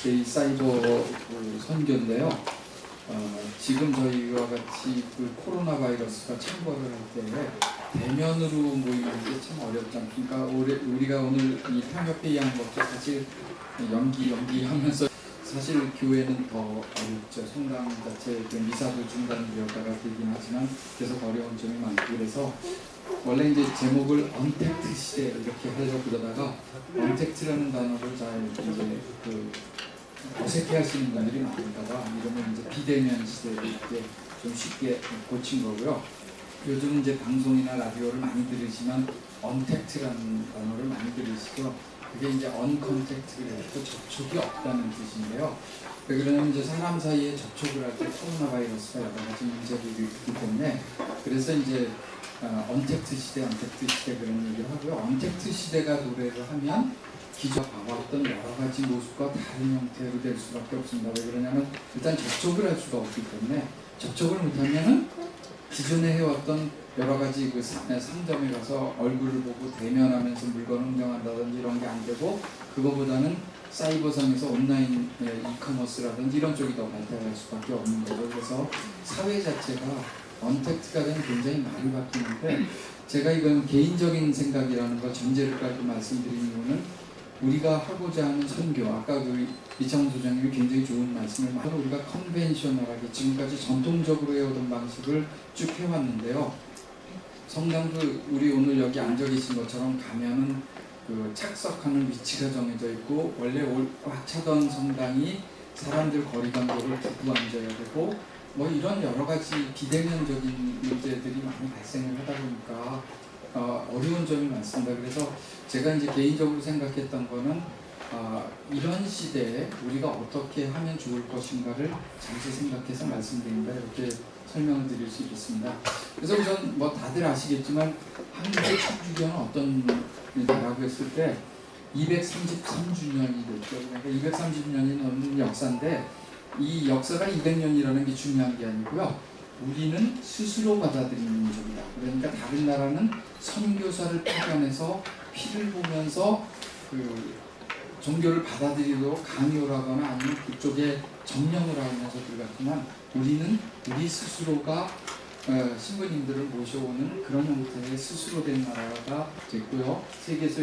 제2사이버 선교인데요. 지금 저희와 같이 그 코로나 바이러스가 창궐을 할 때 대면으로 모이는 게 참 어렵지 않습니까? 우리가 오늘 이 평협회의한 것도 사실 연기하면서 사실 교회는 더 어렵죠. 성당 자체 미사도 중단되었다가 되긴 하지만 계속 어려운 점이 많고, 그래서 원래 이제 제목을 언택트 시대 이렇게 하려고 그러다가 언택트라는 단어를 잘 이제 어색해 하시는 분들이 많을까봐 이러면 이제 비대면 시대를 이렇게 좀 쉽게 고친 거고요. 요즘 이제 방송이나 라디오를 많이 들으시면 언택트라는 단어를 많이 들으시고, 그게 이제 언컨택트를 해서 접촉이 없다는 뜻인데요. 그러면 이제 사람 사이에 접촉을 할 때 코로나 바이러스가 여러 가지 문제들이 있기 때문에, 그래서 이제 언택트 시대 그런 얘기를 하고요. 언택트 시대가 노래를 하면 기존 봐왔던 여러 가지 모습과 다른 형태로 될 수밖에 없습니다. 왜 그러냐면 일단 접촉을 할 수가 없기 때문에, 접촉을 못하면은 기존에 해왔던 여러 가지 그 상점에 가서 얼굴을 보고 대면하면서 물건을 흥정한다든지 이런 게 안 되고, 그거보다는 사이버상에서 온라인 이커머스라든지 이런 쪽이 더 발달할 수밖에 없는 거죠. 그래서 사회 자체가 언택트가 되면 굉장히 많이 바뀌는데, 제가 이건 개인적인 생각이라는 거 전제를 깔고 말씀드리는 이유는, 우리가 하고자 하는 선교, 아까 그 이창훈 소장님이 굉장히 좋은 말씀을 많이, 우리가 컨벤셔널하게 지금까지 전통적으로 해오던 방식을 쭉 해왔는데요. 성당도 우리 오늘 여기 앉아 계신 것처럼 가면은 그 착석하는 위치가 정해져 있고, 원래 꽉 차던 성당이 사람들 거리간격을 두고 앉아야 되고, 뭐 이런 여러 가지 비대면적인 문제들이 많이 발생을 하다 보니까 어려운 점이 많습니다. 그래서 제가 이제 개인적으로 생각했던 거는 이런 시대에 우리가 어떻게 하면 좋을 것인가를 잠시 생각해서 말씀드립니다. 이렇게 설명을 드릴 수 있겠습니다. 그래서 우선 뭐 다들 아시겠지만 한국의 천주교는 어떤 일이라고 했을 때 233주년이 됐죠. 그러니까 230년이 넘는 역사인데, 이 역사가 200년이라는 게 중요한 게 아니고요. 우리는 스스로 받아들이는 민족이다. 그러니까 다른 나라는 선교사를 파견해서 피를 보면서 그 종교를 받아들이도록 강요를 하거나 아니면 그쪽에 점령을 하면서 들어갔지만, 우리는 우리 스스로가 신부님들을 모셔오는 그런 형태의 스스로 된 나라가 됐고요. 세계에서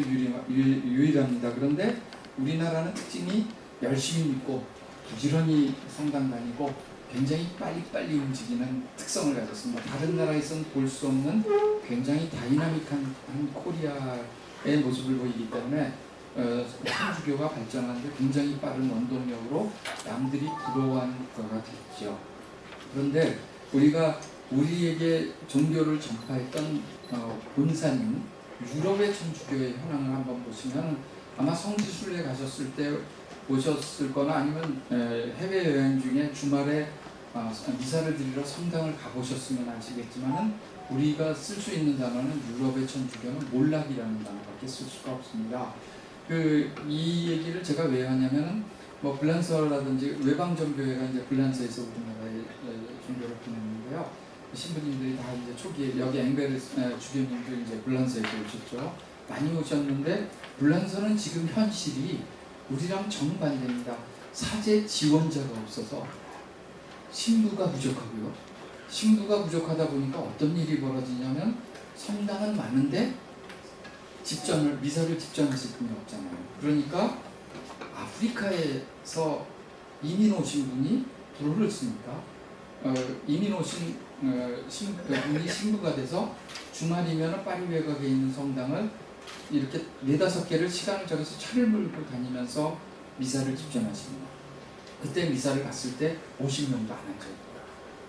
유일합니다. 그런데 우리나라는 특징이 열심히 믿고 부지런히 성당 다니고 굉장히 빨리빨리 움직이는 특성을 가졌습니다. 다른 나라에서는 볼 수 없는 굉장히 다이나믹한 코리아의 모습을 보이기 때문에 천주교가 발전하는데 굉장히 빠른 원동력으로 남들이 부러워하는 국가가 됐죠. 그런데 우리에게 종교를 전파했던 본사님, 유럽의 천주교의 현황을 한번 보시면, 아마 성지순례 가셨을 때 보셨을 거나 아니면 해외여행 중에 주말에 미사를 드리러 성당을 가보셨으면 아시겠지만은, 우리가 쓸 수 있는 단어는 유럽의 천주교는 몰락이라는 단어밖에 쓸 수가 없습니다. 이 얘기를 제가 왜 하냐면은, 뭐 블란서라든지 외방전교회가 이제 블란서에서 우리나라의 종교를 보냈는데요. 신부님들이 다 이제 초기에 여기 앵베르 주교님도 이제 블란서에서 오셨죠. 많이 오셨는데, 블란서는 지금 현실이 우리랑 정반대입니다. 사제 지원자가 없어서 신부가 부족하고요. 신부가 부족하다 보니까 어떤 일이 벌어지냐면, 성당은 많은데 미사를 집전하실 분이 없잖아요. 그러니까 아프리카에서 이민 오신 분이 불을 씁니까? 이민 오신 분이 신부가 돼서 주말이면 파리 외곽에 있는 성당을 이렇게 4-5개를 시간을 정해서 차를 몰고 다니면서 미사를 집전하십니다. 그때 미사를 갔을 때 50명도 안 앉아있고요.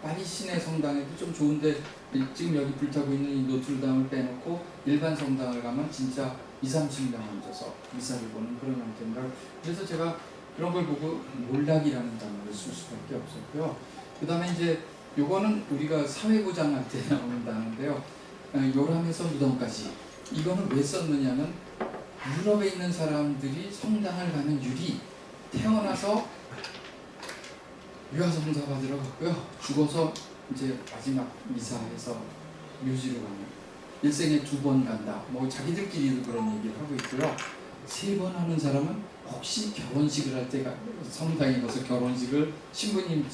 파리 시내 성당에도 좀 좋은데, 지금 여기 불타고 있는 이 노트르담을 빼놓고 일반 성당을 가면 진짜 20-30명 앉아서 미사를 보는 그런 형태입니다. 그래서 제가 그런 걸 보고 몰락이라는 단어를 쓸 수밖에 없었고요. 그 다음에 이제 요거는 우리가 사회고장할 때 나오는 단어인데요. 요람에서 무덤까지. 이거는 왜 썼느냐면, 유럽에 있는 사람들이 성당을 가는 율이 태어나서 유아성사 받으러 갔고요. 죽어서 이제 마지막 미사에서 묘지로 가는, 일생에 2번 간다. 뭐 자기들끼리도 그런 얘기를 하고 있고요. 3번 하는 사람은 혹시 결혼식을 할 때가 성당에 가서 결혼식을 신부님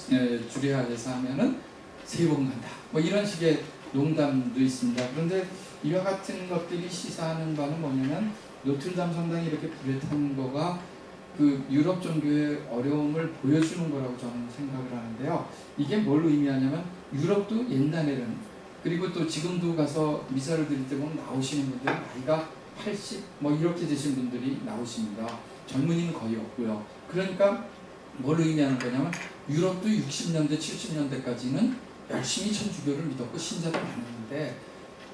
주례하에서 하면은 3번 간다. 뭐 이런 식의 농담도 있습니다. 그런데 이와 같은 것들이 시사하는 바는 뭐냐면 노틀담 성당이 이렇게 불에 탄 거가 그 유럽 종교의 어려움을 보여주는 거라고 저는 생각을 하는데요. 이게 뭘 의미하냐면 유럽도 옛날에는 그리고 또 지금도 가서 미사를 드릴 때 보면 나오시는 분들은 나이가 80 뭐 이렇게 되신 분들이 나오십니다. 젊은이는 거의 없고요. 그러니까 뭘 의미하는 거냐면 유럽도 60년대 70년대까지는 열심히 천주교를 믿었고 신자도 많았는데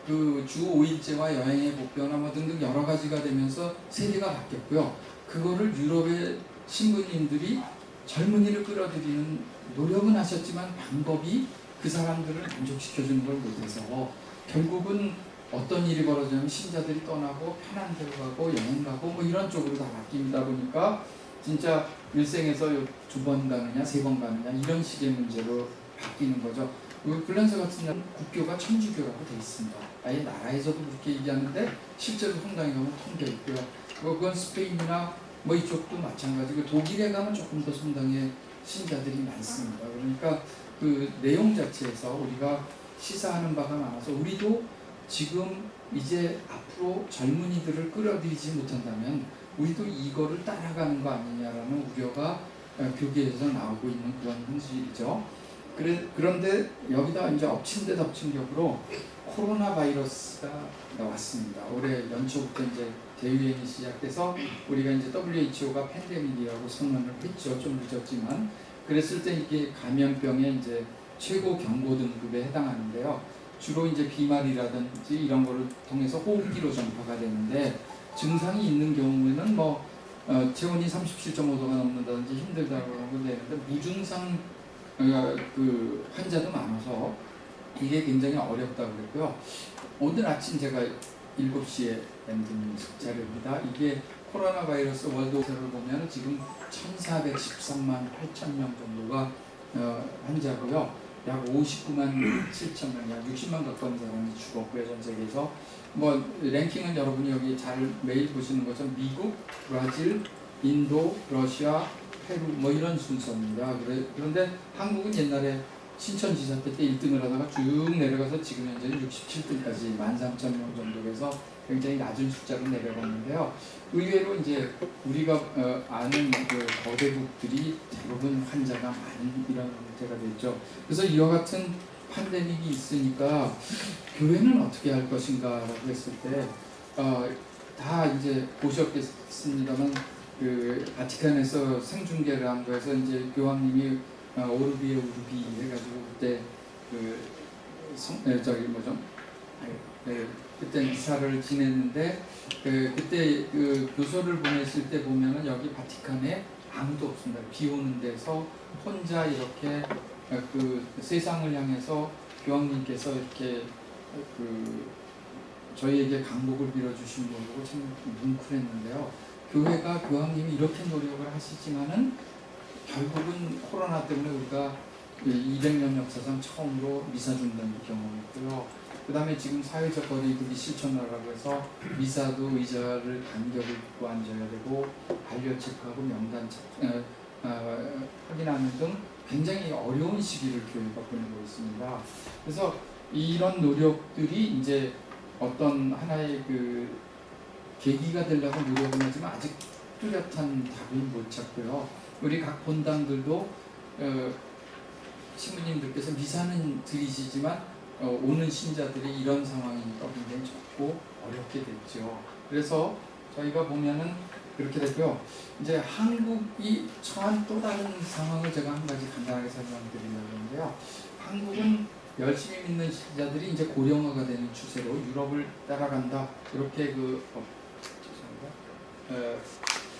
그 주 5일제와 여행의 복변화 뭐 등등 여러 가지가 되면서 세계가 바뀌었고요. 그거를 유럽의 신부님들이 젊은이를 끌어들이는 노력은 하셨지만 방법이 그 사람들을 만족시켜주는 걸 못해서 결국은 어떤 일이 벌어지냐면 신자들이 떠나고 편한 데로 가고 여행 가고 뭐 이런 쪽으로 다 바뀝니다 보니까 진짜 일생에서 2번 가느냐 3번 가느냐 이런 식의 문제로 바뀌는 거죠. 불란서 같은 경우는 국교가 천주교라고 되어 있습니다. 아예 나라에서도 그렇게 얘기하는데 실제로 성당에 가면 통되어 있고요. 그건 스페인이나 뭐 이쪽도 마찬가지고 독일에 가면 조금 더 성당에 신자들이 많습니다. 그러니까 그 내용 자체에서 우리가 시사하는 바가 많아서 우리도 지금 이제 앞으로 젊은이들을 끌어들이지 못한다면 우리도 이거를 따라가는 거 아니냐라는 우려가 교계에서 나오고 있는 그런 현실이죠. 그런데 여기다 이제 엎친 데 덮친 격으로 코로나 바이러스가 나왔습니다. 올해 연초부터 이제 대유행이 시작돼서 우리가 이제 WHO가 팬데믹이라고 선언을 했죠. 좀 늦었지만 그랬을 때 이게 감염병의 이제 최고 경고 등급에 해당하는데요. 주로 이제 비말이라든지 이런 거를 통해서 호흡기로 전파가 되는데 증상이 있는 경우에는 뭐 체온이 37.5도가 넘는다든지 힘들다고 되는데 무증상 그 환자도 많아서 이게 굉장히 어렵다고 그랬고요. 오늘 아침 제가 7시에 만든 자료입니다. 이게 코로나 바이러스 월드오세를 보면 지금 1413만 8천 명 정도가 환자고요. 약 59만 7천 명, 약 60만 가까운 사람이 죽었고요. 전 세계에서 뭐 랭킹은 여러분이 여기 잘 매일 보시는 것처럼 미국, 브라질, 인도, 러시아, 페루 뭐 이런 순서입니다. 그런데 한국은 옛날에 신천지사 때 1등을 하다가 쭉 내려가서 지금 현재는 67등까지 13,000명 정도에서 굉장히 낮은 숫자로 내려갔는데요. 의외로 이제 우리가 아는 그 거대국들이 대부분 환자가 많은 이런 형태가 됐죠. 그래서 이와 같은 팬데믹이 있으니까 교회는 어떻게 할 것인가라고 했을 때 다 이제 보셨겠습니다만 그 바티칸에서 생중계를 한 거에서 이제 교황님이 오르비에 우르비 해가지고 그때 그 그때 미사를 지냈는데 그때 그 교서를 보냈을 때 보면은 여기 바티칸에 아무도 없습니다. 비 오는 데서 혼자 이렇게 그 세상을 향해서 교황님께서 이렇게 그 저희에게 강복을 빌어주신 걸 보고 참 뭉클했는데요. 교회가 교황님이 이렇게 노력을 하시지만은 결국은 코로나 때문에 우리가 200년 역사상 처음으로 미사 중단을 경험했고요. 그 다음에 지금 사회적 거리두기 실천하라고 해서 미사도 의자를 간격을 두고 앉아야 되고 반려 체크하고 명단 확인하는 등 굉장히 어려운 시기를 교회가 보내고 있습니다. 그래서 이런 노력들이 이제 어떤 하나의 그 계기가 되려고 노력은 하지만 아직 뚜렷한 답을 못 찾고요. 우리 각 본당들도 신부님들께서 미사는 드리시지만 오는 신자들이 이런 상황이니까 굉장히 적고 어렵게 됐죠. 그래서 저희가 보면은 그렇게 됐고요. 이제 한국이 처한 또 다른 상황을 제가 한 가지 간단하게 설명드리려고 하는데요. 한국은 열심히 믿는 신자들이 이제 고령화가 되는 추세로 유럽을 따라간다. 이렇게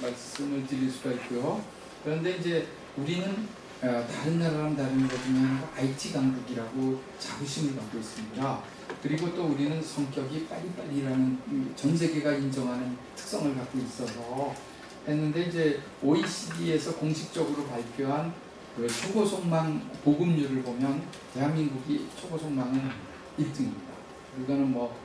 말씀을 드릴 수가 있고요. 그런데 이제 우리는 다른 나라랑 다른 것 중에 하나가 IT 강국이라고 자부심을 갖고 있습니다. 그리고 또 우리는 성격이 빨리빨리라는 전 세계가 인정하는 특성을 갖고 있어서 했는데 이제 OECD에서 공식적으로 발표한 그 초고속망 보급률을 보면 대한민국이 초고속망은 1등입니다. 이거는 뭐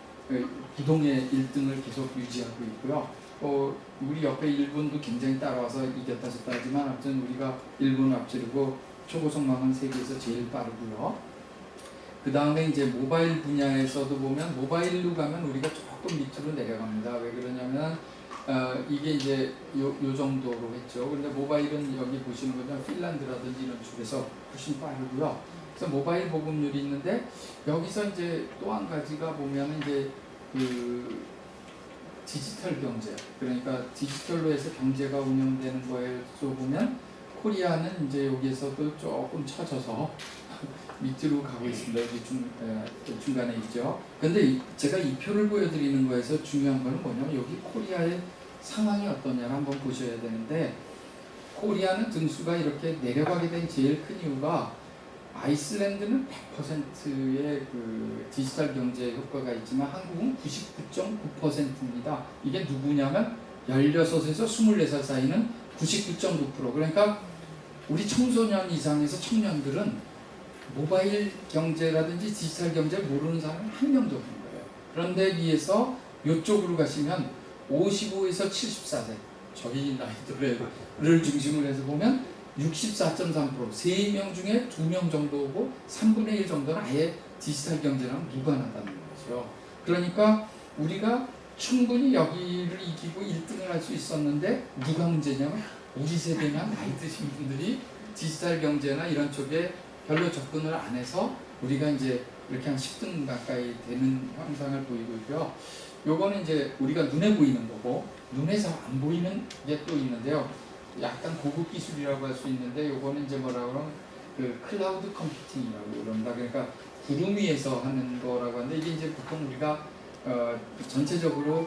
부동의 1등을 계속 유지하고 있고요. 우리 옆에 일본도 굉장히 따라와서 이겼다 졌다 하지만 아무튼 우리가 일본을 앞지르고 초고속망은 세계에서 제일 빠르고요. 그 다음에 이제 모바일 분야에서도 보면 모바일로 가면 우리가 조금 밑으로 내려갑니다. 왜 그러냐면 이게 이제 요 정도로 했죠. 근데 모바일은 여기 보시는 것처럼 핀란드라든지 이런 쪽에서 훨씬 빠르고요. 그래서 모바일 보급률이 있는데 여기서 이제 또 한 가지가 보면 이제 그 디지털 경제, 그러니까 디지털로 해서 경제가 운영되는 거에서 보면 코리아는 이제 여기에서도 조금 처져서 밑으로 가고 있습니다. 여기 중간에 있죠. 근데 제가 이 표를 보여드리는 거에서 중요한 거는 뭐냐면 여기 코리아의 상황이 어떠냐를 한번 보셔야 되는데, 코리아는 등수가 이렇게 내려가게 된 제일 큰 이유가 아이슬란드는 100%의 그 디지털 경제 효과가 있지만 한국은 99.9%입니다. 이게 누구냐면 16에서 24살 사이는 99.9%. 그러니까 우리 청소년 이상에서 청년들은 모바일 경제라든지 디지털 경제를 모르는 사람은 한 명도 없는 거예요. 그런데 비해서 이쪽으로 가시면 55에서 74세 저희 나이들을 중심으로 해서 보면 64.3%, 3명 중에 2명 정도고 3분의 1 정도는 아예 디지털 경제랑 무관하다는 거죠. 그러니까 우리가 충분히 여기를 이기고 1등을 할 수 있었는데 누가 문제냐면 우리 세대나 나이 드신 분들이 디지털 경제나 이런 쪽에 별로 접근을 안 해서 우리가 이제 이렇게 한 10등 가까이 되는 현상을 보이고 있고요. 요거는 이제 우리가 눈에 보이는 거고, 눈에서 안 보이는 게 또 있는데요. 약간 고급 기술이라고 할 수 있는데, 요거는 이제 뭐라 그러면 그 클라우드 컴퓨팅이라고 그럽니다. 그러니까 구름 위에서 하는 거라고 하는데, 이게 이제 보통 우리가 전체적으로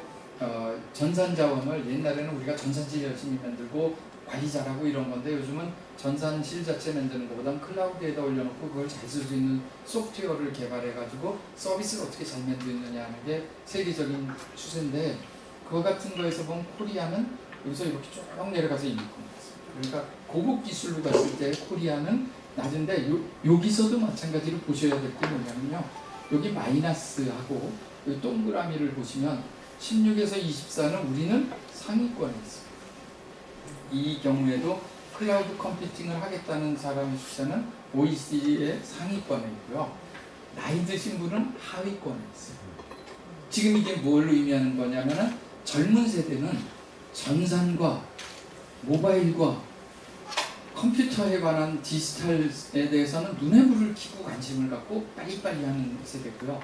전산 자원을, 옛날에는 우리가 전산실 열심히 만들고 관리 잘하고 이런 건데, 요즘은 전산실 자체 만드는 것보다는 클라우드에다 올려놓고 그걸 잘 쓸 수 있는 소프트웨어를 개발해가지고 서비스를 어떻게 잘 만드느냐 하는 게 세계적인 추세인데, 그거 같은 거에서 보면 코리아는 여기서 이렇게 쭉 내려가서 있는 겁니다. 그러니까 고급 기술로 갔을 때 코리아는 낮은데, 여기서도 마찬가지로 보셔야 될 게 뭐냐면요. 여기 마이너스하고 여기 동그라미를 보시면 16에서 24는 우리는 상위권에 있습니다. 이 경우에도 클라우드 컴퓨팅을 하겠다는 사람의 숫자는 OECD의 상위권에 있고요. 나이 드신 분은 하위권에 있어요. 지금 이게 뭘 의미하는 거냐면은 젊은 세대는 전산과 모바일과 컴퓨터에 관한 디지털에 대해서는 눈에 불을 켜고 관심을 갖고 빨리빨리 하는 세대고요.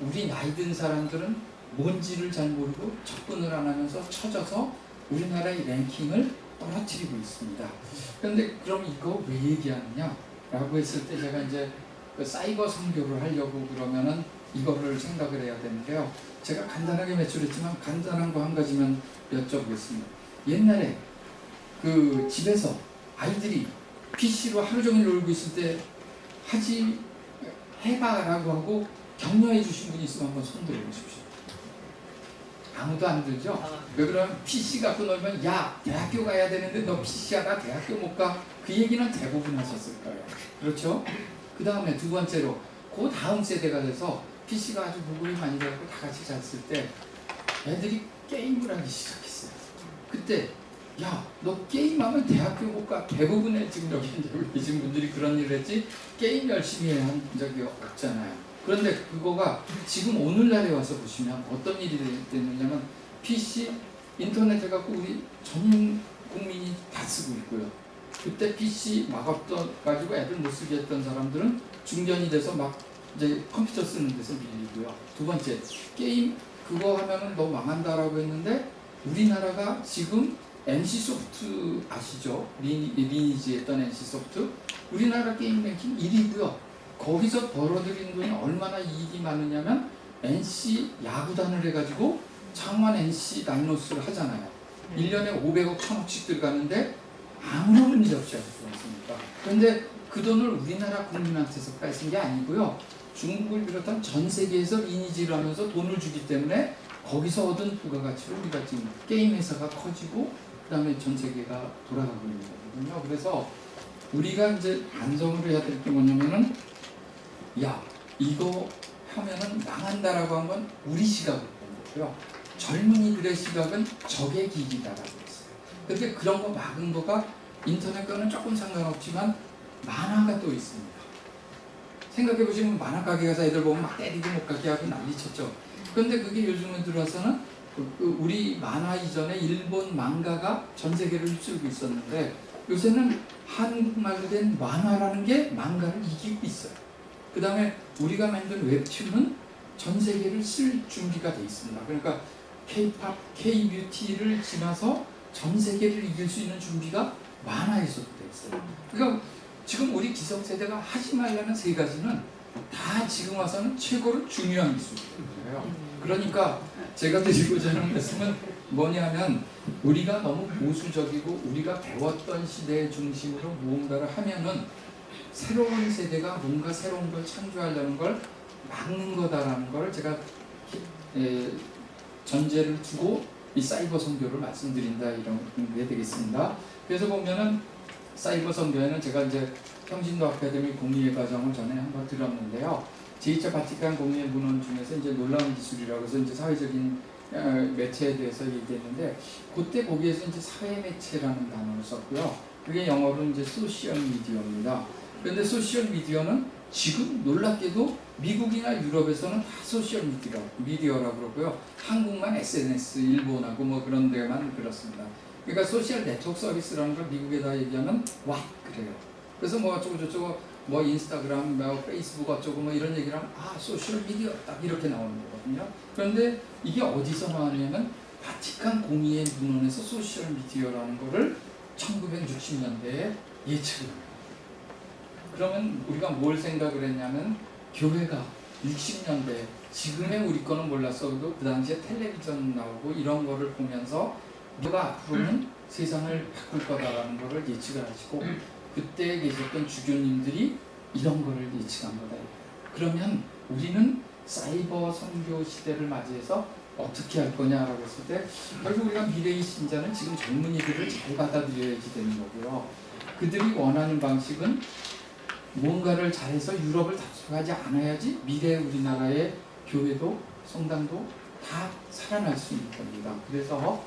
우리 나이 든 사람들은 뭔지를 잘 모르고 접근을 안 하면서 처져서 우리나라의 랭킹을 떨어뜨리고 있습니다. 그런데 그럼 이거 왜 얘기하느냐 라고 했을 때, 제가 이제 그 사이버 선교를 하려고 그러면은 이거를 생각을 해야 되는데요. 제가 간단하게 매출했지만 간단한 거 한 가지만 여쭤보겠습니다. 옛날에 그 집에서 아이들이 PC로 하루 종일 놀고 있을 때 하지 해봐라고 하고 격려해 주신 분이 있으면 한번 손 들어보십시오. 아무도 안 들죠? 왜 그러면 PC 갖고 놀면 야 대학교 가야 되는데 너 PC 하다 대학교 못 가? 그 얘기는 대부분 하셨을 거예요. 그렇죠? 그 다음에 두 번째로 그 다음 세대가 돼서 PC가 아주 보급이 많이 되고 다 같이 잤을 때 애들이 게임을 하기 시작했어요. 그때 야 너 게임하면 대학교 못 가. 대부분의 지금 여기 계신 분들이 그런 일을 했지 게임 열심히 한 적이 없잖아요. 그런데 그거가 지금 오늘날에 와서 보시면 어떤 일이 됐느냐면 PC, 인터넷 해갖고 우리 전 국민이 다 쓰고 있고요. 그때 PC 막 없어가지고 애들 못 쓰게 했던 사람들은 중견이 돼서 막 이제 컴퓨터 쓰는 데서 밀리고요. 두 번째, 게임 그거 하면은 너 망한다라고 했는데 우리나라가 지금 NC소프트 아시죠? 리니지 했던 NC소프트 우리나라 게임 랭킹 1위고요. 거기서 벌어들인 돈이 얼마나 이익이 많으냐면 NC 야구단을 해가지고 창원 NC 다이노스를 하잖아요. 1년에 500억 1000억씩 들어가는데 아무런 문제 없이 할 수가 있습니까? 그런데 그 돈을 우리나라 국민한테서 뺏은 게 아니고요. 중국을 비롯한 전 세계에서 리니지를 하면서 돈을 주기 때문에 거기서 얻은 부가가치로 우리가 지금 게임 회사가 커지고 그 다음에 전 세계가 돌아가고 있는 거거든요. 그래서 우리가 이제 반성을 해야 될 게 뭐냐면은 야 이거 하면은 망한다라고 한 건 우리 시각으로 본 거고요. 젊은이들의 시각은 적의 길이다라고 했어요. 그런데 그런 거 막은 거가 인터넷 거는 조금 상관없지만 만화가 또 있습니다. 생각해보시면 만화 가게 가서 애들 보면 막 때리고 못 가게 하고 난리쳤죠. 그런데 그게 요즘에 들어서는 우리 만화 이전에 일본 망가가 전 세계를 휩쓸고 있었는데 요새는 한국말로 된 만화라는 게 망가를 이기고 있어요. 그 다음에 우리가 만든 웹툰은 전 세계를 쓸 준비가 돼 있습니다. 그러니까 K-팝, K-뷰티를 지나서 전 세계를 이길 수 있는 준비가 만화에서도 돼 있어요. 그러니까 지금 우리 기성세대가 하지 말라는 세 가지는 다 지금 와서는 최고로 중요한 기술이에요. 그러니까 제가 드리고자 하는 말씀은 뭐냐면 우리가 너무 보수적이고 우리가 배웠던 시대의 중심으로 무언가를 하면은 새로운 세대가 뭔가 새로운 걸 창조하려는 걸 막는 거다라는 걸 제가 전제를 두고 이 사이버 선교를 말씀드린다 이런 게 되겠습니다. 그래서 보면은 사이버 선교에는 제가 이제 평신도 아카데미 공의회 과정을 전에 한번 들었는데요. 제2차 바티칸 공의회 문헌 중에서 이제 놀라운 기술이라고 해서 이제 사회적인 매체에 대해서 얘기했는데 그때 거기에서 이제 사회 매체라는 단어를 썼고요. 그게 영어로 이제 소셜 미디어입니다. 그런데 소셜 미디어는 지금 놀랍게도 미국이나 유럽에서는 다 소셜 미디어라고 그러고요. 한국만 SNS, 일본하고 뭐 그런 데만 그렇습니다. 그러니까 소셜 네트워크 서비스라는 걸 미국에다 얘기하면 와 그래요. 그래서 뭐 어쩌고 저쩌고 뭐 인스타그램, 뭐 페이스북 어쩌고 뭐 이런 얘기를 하면 아 소셜 미디어 딱 이렇게 나오는 거거든요. 그런데 이게 어디서 나왔냐면 바티칸 공의회 문헌에서 소셜 미디어라는 거를 1960년대에 예측을 합니다. 그러면 우리가 뭘 생각을 했냐면 교회가 60년대 지금의 우리 거는 몰랐어도 그 당시에 텔레비전 나오고 이런 거를 보면서 누가 앞으로는 세상을 바꿀 거다라는 거를 예측을 하시고 그때 계셨던 주교님들이 이런 거를 예측한 거다. 그러면 우리는 사이버 선교 시대를 맞이해서 어떻게 할 거냐라고 했을 때 결국 우리가 미래의 신자는 지금 젊은이들을 잘 받아들여야지 되는 거고요. 그들이 원하는 방식은 뭔가를 잘해서 유럽을 답습하지 않아야지 미래 우리나라의 교회도 성당도 다 살아날 수 있는 겁니다. 그래서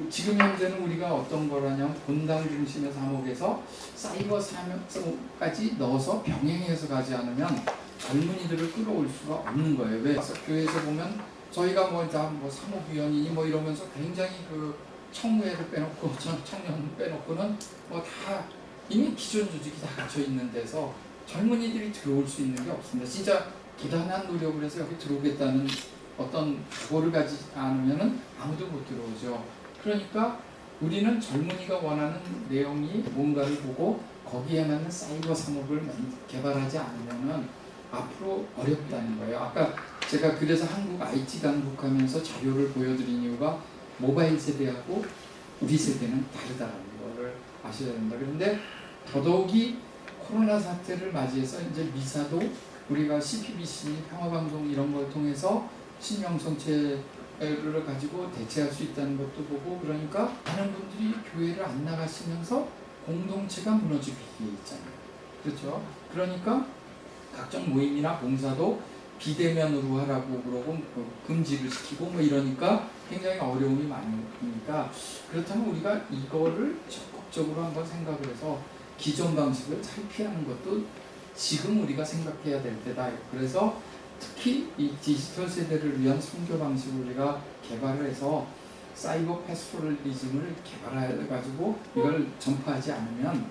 지금 현재는 우리가 어떤 거라냐면 본당 중심의 사목에서 사이버 사역까지 넣어서 병행해서 가지 않으면 젊은이들을 끌어올 수가 없는 거예요. 왜? 교회에서 보면 저희가 뭐 사목위원이니 뭐 이러면서 굉장히 청회를 빼놓고 청년을 빼놓고는 뭐 다 이미 기존 조직이 다 갇혀 있는 데서 젊은이들이 들어올 수 있는 게 없습니다. 진짜 부단한 노력을 해서 여기 들어오겠다는 어떤 각오를 가지지 않으면 아무도 못 들어오죠. 그러니까 우리는 젊은이가 원하는 내용이 뭔가를 보고 거기에 맞는 사이버 사목을 개발하지 않으면 앞으로 어렵다는 거예요. 아까 제가 그래서 한국 IT 강국하면서 자료를 보여드린 이유가 모바일 세대하고 우리 세대는 다르다는 거를 아셔야 된다. 그런데 더더욱이 코로나 사태를 맞이해서 이제 미사도 우리가 CPBC 평화방송 이런 걸 통해서 신명성체를 가지고 대체할 수 있다는 것도 보고 그러니까 많은 분들이 교회를 안 나가시면서 공동체가 무너지기 있잖아요. 그렇죠? 그러니까 각종 모임이나 봉사도 비대면으로 하라고 그러고 금지를 시키고 뭐 이러니까 굉장히 어려움이 많으니까 그렇다면 우리가 이거를 적극적으로 한번 생각을 해서 기존 방식을 탈피하는 것도 지금 우리가 생각해야 될 때다. 그래서 특히 이 디지털 세대를 위한 선교 방식을 우리가 개발을 해서 사이버 패스토럴리즘을 개발해가지고 이걸 전파하지 않으면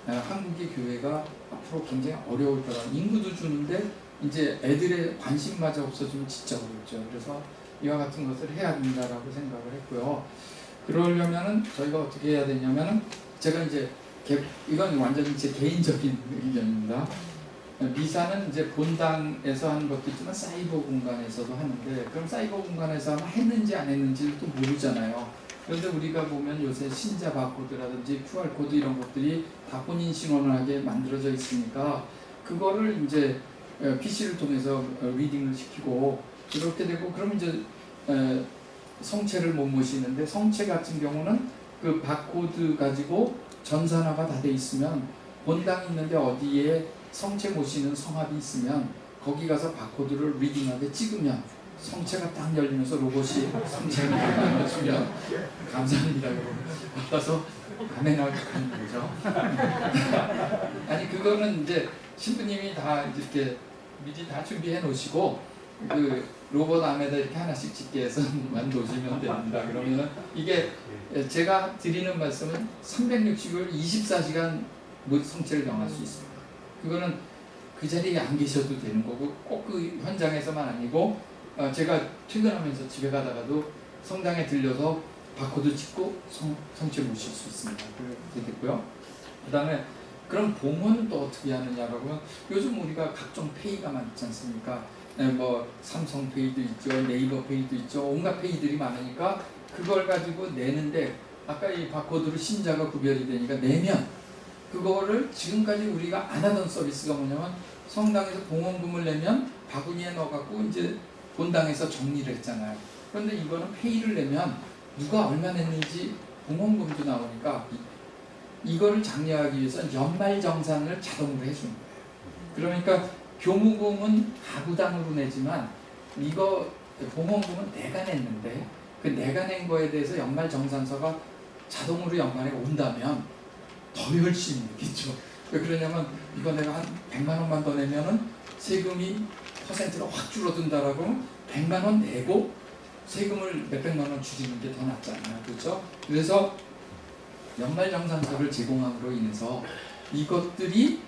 한국의 교회가 앞으로 굉장히 어려울 거다. 인구도 주는데 이제 애들의 관심마저 없어지면 진짜 어렵죠. 그래서 이와 같은 것을 해야 된다라고 생각을 했고요. 그러려면은 저희가 어떻게 해야 되냐면은 제가 이제 이건 완전히 제 개인적인 의견입니다. 미사는 이제 본당에서 하는 것도 있지만 사이버 공간에서도 하는데 그럼 사이버 공간에서 하면 했는지 안 했는지를 또 모르잖아요. 그런데 우리가 보면 요새 신자 바코드라든지 QR코드 이런 것들이 다 본인 신원하게 만들어져 있으니까 그거를 이제 PC를 통해서 리딩을 시키고 그렇게 되고 그럼 이제 성체를 못 모시는데 성체 같은 경우는 그 바코드 가지고 전산화가 다 돼 있으면 본당이 있는데 어디에 성체 모시는 성합이 있으면 거기 가서 바코드를 리딩하게 찍으면 성체가 딱 열리면서 로봇이 성체를 열어주면 감사합니다 그러고 받아서 아멘하고 가는 거죠. 아니 그거는 이제 신부님이 다 이렇게 미리 다 준비해 놓으시고 그 로봇 암에다 이렇게 하나씩 짓게 해서만 놓으시면 됩니다. 그러면 이게 제가 드리는 말씀은 360일 24시간 성체를 영할 수 있습니다. 그거는 그 자리에 안 계셔도 되는 거고 꼭 그 현장에서만 아니고 제가 퇴근하면서 집에 가다가도 성당에 들려서 바코드 찍고 성체 모실 수 있습니다. 그렇게 됐고요. 그 다음에 그럼 봉헌은 또 어떻게 하느냐라고 하면 요즘 우리가 각종 페이가 많지 않습니까? 뭐 삼성페이도 있죠, 네이버페이도 있죠, 온갖 페이들이 많으니까 그걸 가지고 내는데 아까 이 바코드로 신자가 구별이 되니까 내면 그거를 지금까지 우리가 안 하던 서비스가 뭐냐면 성당에서 봉헌금을 내면 바구니에 넣어갖고 이제 본당에서 정리를 했잖아요. 그런데 이거는 페이를 내면 누가 얼마 냈는지 봉헌금도 나오니까 이거를 장려하기 위해서 연말정산을 자동으로 해주는 거예요. 그러니까 교무금은 가구당으로 내지만 이거 봉헌금은 내가 냈는데 그 내가 낸 거에 대해서 연말정산서가 자동으로 연말에 온다면 더 열심히 내겠죠. 왜 그러냐면 이거 내가 한 100만 원만 더 내면은 세금이 퍼센트가 확 줄어든다라고 100만 원 내고 세금을 몇백만 원 줄이는 게 더 낫잖아요. 그렇죠? 그래서 연말정산서를 제공함으로 인해서 이것들이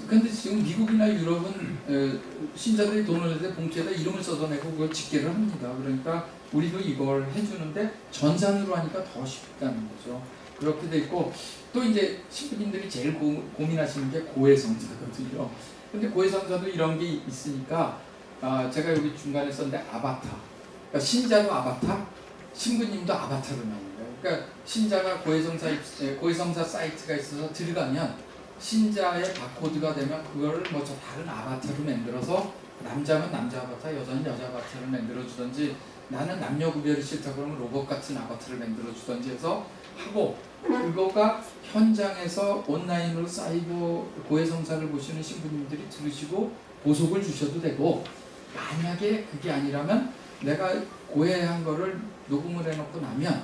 근데 지금 미국이나 유럽은 신자들이 돈을 낼 때 봉투에다 이름을 써서 내고 그걸 집계를 합니다. 그러니까 우리도 이걸 해주는데 전산으로 하니까 더 쉽다는 거죠. 그렇게 돼 있고 또 이제 신부님들이 제일 고민하시는 게 고해성사거든요. 근데 고해성사도 이런 게 있으니까 제가 여기 중간에 썼는데 아바타. 그러니까 신자도 아바타, 신부님도 아바타로 나오는 거예요. 그러니까 신자가 고해성사 사이트가 있어서 들어가면 신자의 바코드가 되면 그걸 뭐 저 다른 아바타로 만들어서 남자면 남자 아바타, 여자는 여자 아바타를 만들어 주든지 나는 남녀 구별이 싫다 그러면 로봇 같은 아바타를 만들어 주든지 해서 하고 그거가 현장에서 온라인으로 사이버 고해성사를 보시는 신부님들이 들으시고 보석을 주셔도 되고 만약에 그게 아니라면 내가 고해한 거를 녹음을 해놓고 나면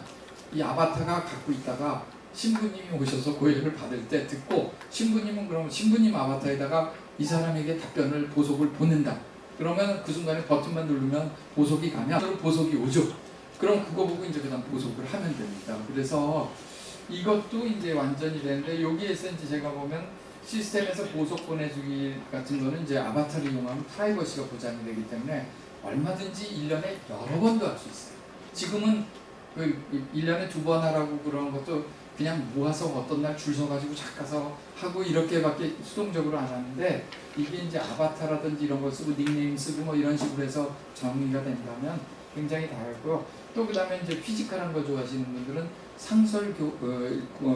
이 아바타가 갖고 있다가 신부님이 오셔서 고해를 받을 때 듣고 신부님은 그럼 신부님 아바타에다가 이 사람에게 답변을 보석을 보낸다. 그러면 그 순간에 버튼만 누르면 보석이 가면 보석이 오죠. 그럼 그거 보고 이제 그다음 보석을 하면 됩니다. 그래서 이것도 이제 완전히 되는데 여기에서 이제 제가 보면 시스템에서 보석 보내주기 같은 거는 이제 아바타를 이용하면 프라이버시가 보장이 되기 때문에 얼마든지 1년에 여러 번도 할 수 있어요. 지금은 그 1년에 2번 하라고 그러는 것도 그냥 모아서 어떤 날 줄 서가지고 작가서 하고 이렇게밖에 수동적으로 안 하는데 이게 이제 아바타라든지 이런 거 쓰고 닉네임 쓰고 뭐 이런 식으로 해서 정리가 된다면 굉장히 다르고요. 또 그 다음에 이제 피지컬한 거 좋아하시는 분들은 상설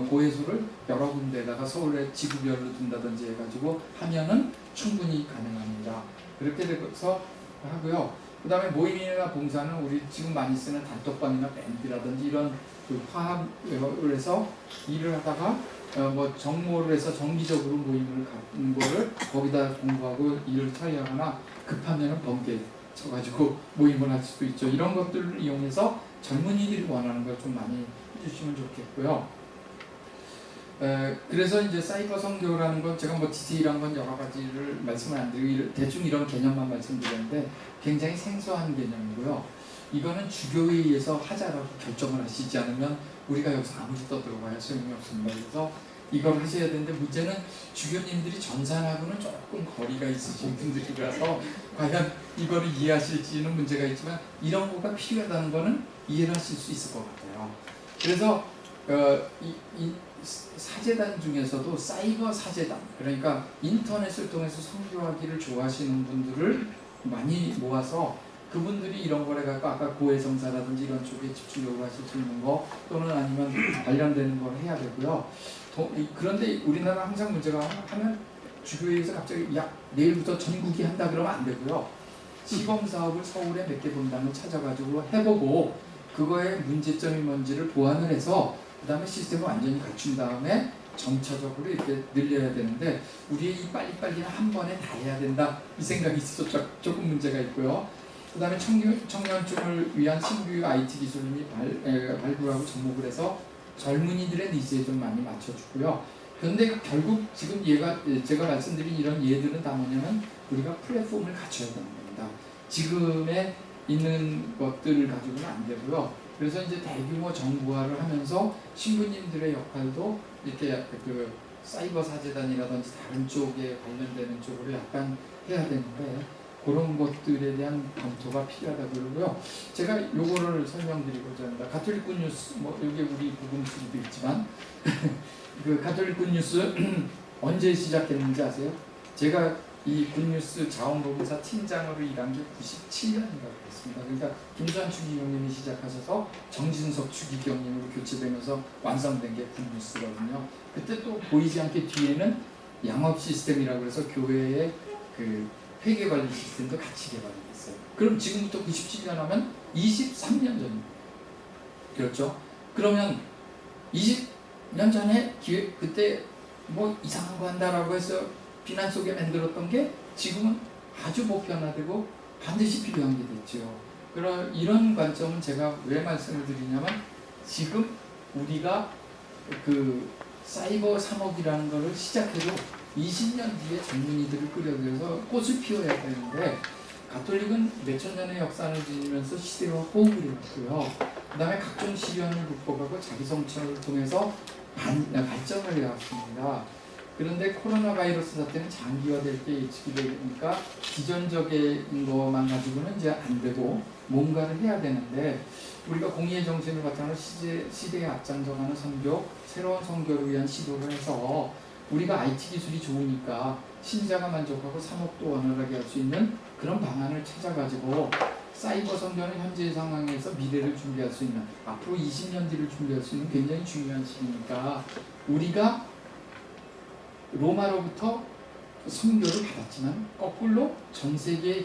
고해소를 여러 군데다가 서울에 지구별로 둔다든지 해가지고 하면은 충분히 가능합니다. 그렇게 돼서 하고요. 그 다음에 모임이나 봉사는 우리 지금 많이 쓰는 단톡방이나 밴드라든지 이런 그 화합을 해서 일을 하다가 뭐 정모를 해서 정기적으로 모임을 갖는 거를 거기다 공부하고 일을 처리하거나 급하면 번개 쳐가지고 모임을 할 수도 있죠. 이런 것들을 이용해서 젊은이들이 원하는 걸 좀 많이 해주시면 좋겠고요. 그래서 이제 사이버 선교라는 건 제가 뭐 디테일한 건 여러 가지를 말씀을 안 드리고 대충 이런 개념만 말씀드렸는데 굉장히 생소한 개념이고요. 이거는 주교회의에서 하자라고 결정을 하시지 않으면 우리가 여기서 아무리 떠들어봐야 소용이 없습니다. 그래서 이걸 하셔야 되는데 문제는 주교님들이 전산하고는 조금 거리가 있으신 분들이라서 과연 이거를 이해하실지는 문제가 있지만 이런 거가 필요하다는 거는 이해를 하실 수 있을 것 같아요. 그래서 이 사제단 중에서도 사이버 사제단, 그러니까 인터넷을 통해서 선교하기를 좋아하시는 분들을 많이 모아서 그분들이 이런 걸 해갖고 아까 고해성사라든지 이런 쪽에 집중적으로 하실 수 있는 거 또는 아니면 관련되는 걸 해야 되고요. 그런데 우리나라 항상 문제가 하면 주교회에서 갑자기 야 내일부터 전국이 한다 그러면 안 되고요. 시범사업을 서울에 몇 개 본당을 찾아가지고 해보고 그거의 문제점이 뭔지를 보완을 해서 그 다음에 시스템을 완전히 갖춘 다음에 점차적으로 이렇게 늘려야 되는데 우리의 이 빨리빨리는 한 번에 다 해야 된다 이 생각이 있어서 조금 문제가 있고요. 그 다음에 청년층을 위한 신규 IT 기술이 발굴하고 접목을 해서 젊은이들의 니즈에 좀 많이 맞춰주고요. 그런데 결국 지금 제가 말씀드린 이런 예들은 다 뭐냐면 우리가 플랫폼을 갖춰야 되는 겁니다. 지금의 있는 것들을 가지고는 안 되고요. 그래서 이제 대규모 정보화를 하면서 신부님들의 역할도 이렇게 그 사이버 사재단이라든지 다른 쪽에 관련되는 쪽으로 약간 해야 되는데 그런 것들에 대한 검토가 필요하다고 그러고요. 제가 요거를 설명드리고자 합니다. 가톨릭 굿뉴스, 뭐 여기 우리 복음수도 있지만 그 가톨릭 굿뉴스 언제 시작했는지 아세요? 제가 이 굿뉴스 자원봉사 팀장으로 일한 게 97년인가 그랬습니다. 그러니까 김수환 추기경님이 시작하셔서 정진석 추기경님으로 교체되면서 완성된 게 굿뉴스거든요. 그때 또 보이지 않게 뒤에는 양업 시스템이라고 해서 교회의 그 회계관리 시스템도 같이 개발이 됐어요. 그럼 지금부터 97년 하면 23년 전입니다. 그렇죠? 그러면 20년 전에 그때 뭐 이상한 거 한다라고 해서 비난 속에 만들었던 게 지금은 아주 보편화되고 반드시 필요한 게 됐죠. 이런 관점은 제가 왜 말씀을 드리냐면 지금 우리가 그 사이버 산업이라는 것을 시작해도 20년 뒤에 젊은이들을 끌어들여서 꽃을 피워야 되는데 가톨릭은 몇천 년의 역사를 지니면서 시대와 호흡을 해왔고요. 그 다음에 각종 시련을 극복하고 자기 성찰을 통해서 발전을 해왔습니다. 그런데 코로나 바이러스 사태는 장기화될 게 예측이 되니까 기존적인 것만 가지고는 이제 안 되고 뭔가를 해야 되는데 우리가 공의의 정신을 바탕으로 시대에 앞장서가는 선교, 새로운 선교를 위한 시도를 해서 우리가 IT 기술이 좋으니까 신자가 만족하고 산업도 원활하게 할 수 있는 그런 방안을 찾아가지고 사이버 선교는 현재의 상황에서 미래를 준비할 수 있는 앞으로 20년 뒤를 준비할 수 있는 굉장히 중요한 시기니까 우리가 로마로부터 선교를 받았지만 거꾸로 전 세계에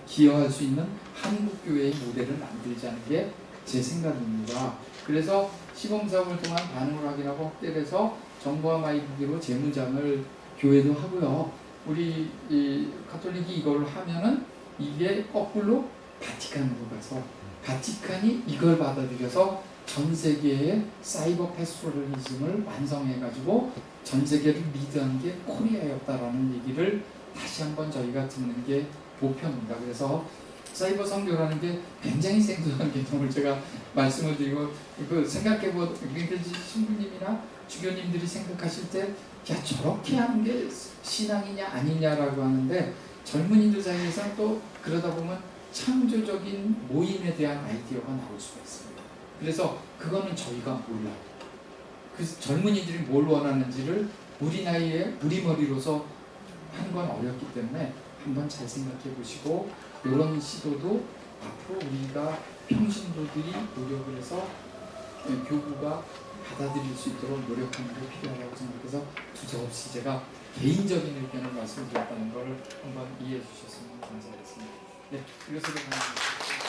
기여할 수 있는 한국교회의 모델을 만들자는 게 제 생각입니다. 그래서 시범사업을 통한 반응을 확인하고 확대를 해서 정보화 마이크로 재무장을 교회도 하고요. 우리 가톨릭이 이걸 하면은 이게 거꾸로 바티칸으로 가서 바티칸이 이걸 받아들여서 전 세계의 사이버 패스트로리즘을 완성해가지고 전 세계를 리드한 게 코리아였다라는 얘기를 다시 한번 저희가 듣는 게 목표입니다. 그래서 사이버 선교라는 게 굉장히 생소한 개념을 제가 말씀을 드리고 생각해보면 신부님이나 주교님들이 생각하실 때 야 저렇게 하는 게 신앙이냐 아니냐라고 하는데 젊은이들 사이에서 또 그러다 보면 창조적인 모임에 대한 아이디어가 나올 수가 있습니다. 그래서 그거는 저희가 몰라요. 그래서 젊은이들이 뭘 원하는지를 우리 나이에 우리 머리로서 하는 건 어렵기 때문에 한번 잘 생각해 보시고 이런 시도도 앞으로 우리가 평신도들이 노력을 해서 교구가 받아들일 수 있도록 노력하는 게 필요하다고 생각해서 두서없이 제가 개인적인 의견을 말씀드렸다는 것을 한번 이해해 주셨으면 감사하겠습니다. 네, 이것으로 감사합니다.